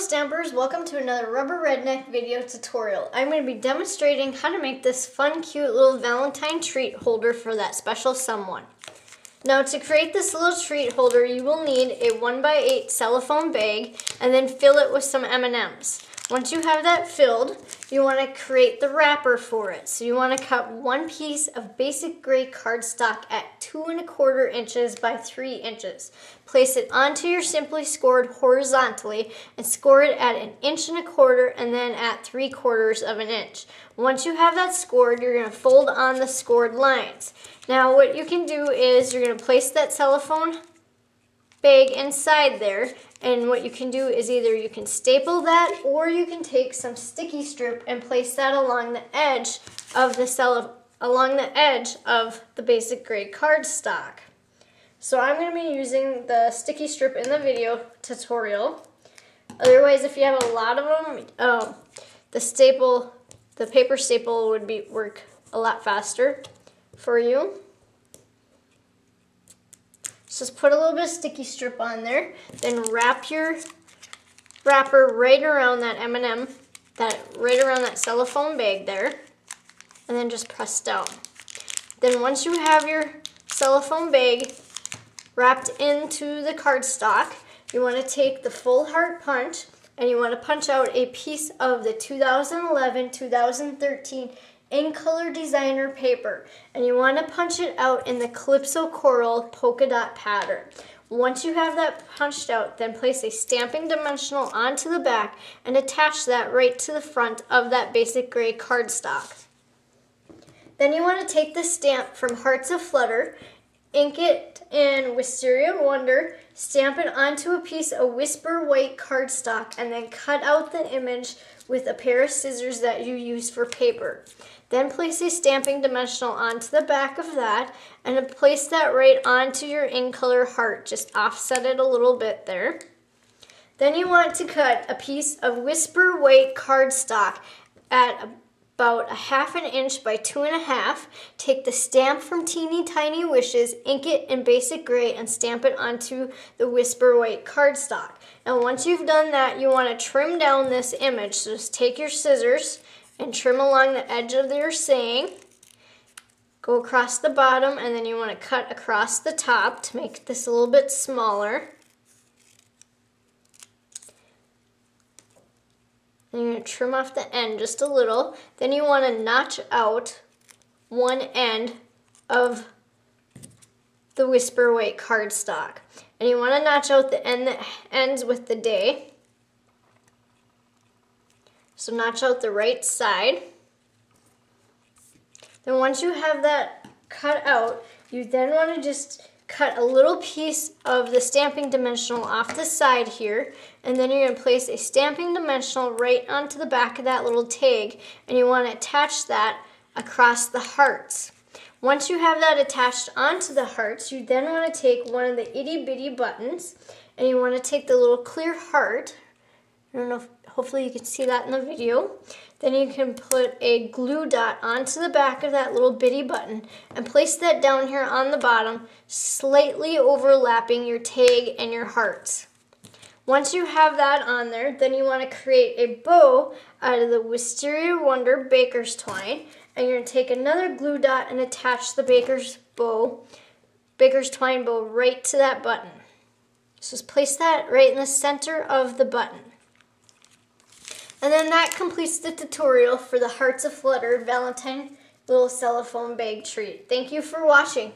Stampers, welcome to another rubber redneck video tutorial. I'm going to be demonstrating how to make this fun, cute little Valentine treat holder for that special someone. Now to create this little treat holder, you will need a 1x8 cellophane bag and then fill it with some M&Ms. Once you have that filled, you want to create the wrapper for it. So you want to cut one piece of basic gray cardstock at 2 1/4 inches by 3 inches. Place it onto your simply scored horizontally and score it at 1 1/4 inches and then at 3/4 of an inch. Once you have that scored, you're going to fold on the scored lines. Now what you can do is you're going to place that cellophane bag inside there, and what you can do is either you can staple that or you can take some sticky strip and place that along the edge of the basic gray cardstock. So I'm going to be using the sticky strip in the video tutorial. Otherwise, if you have a lot of them, the paper staple would work a lot faster for you. Just put a little bit of sticky strip on there, then wrap your wrapper right around that M&M, right around that cellophane bag there, and then just press down. Then once you have your cellophane bag wrapped into the cardstock, you want to take the full heart punch and you want to punch out a piece of the 2011-2013 in color designer paper, and you want to punch it out in the Calypso Coral polka dot pattern. Once you have that punched out, then place a stamping dimensional onto the back and attach that right to the front of that basic gray cardstock. Then you want to take the stamp from Hearts of Flutter, ink it in Wisteria Wonder, stamp it onto a piece of Whisper white cardstock, and then cut out the image with a pair of scissors that you use for paper. Then place a stamping dimensional onto the back of that and place that right onto your in-color heart. Just offset it a little bit there. Then you want to cut a piece of Whisper white cardstock at about 1/2 inch by 2 1/2. Take the stamp from Teeny Tiny Wishes, ink it in basic gray, and stamp it onto the Whisper white cardstock. Now once you've done that, you want to trim down this image. So just take your scissors and trim along the edge of your saying. Go across the bottom, and then you want to cut across the top to make this a little bit smaller. And you're going to trim off the end just a little. Then you want to notch out one end of the Whisper white cardstock. And you want to notch out the end that ends with the day. So notch out the right side. Then once you have that cut out, you then want to just cut a little piece of the stamping dimensional off the side here, and then you're going to place a stamping dimensional right onto the back of that little tag, and you want to attach that across the hearts. Once you have that attached onto the hearts, you then want to take one of the itty bitty buttons, and you want to take the little clear heart. I don't know if, hopefully you can see that in the video. Then you can put a glue dot onto the back of that little bitty button and place that down here on the bottom, slightly overlapping your tag and your hearts. Once you have that on there, then you want to create a bow out of the Wisteria Wonder baker's twine, and you're going to take another glue dot and attach the baker's twine bow right to that button. So just place that right in the center of the button. And then that completes the tutorial for the Hearts of Flutter Valentine little cellophane bag treat. Thank you for watching.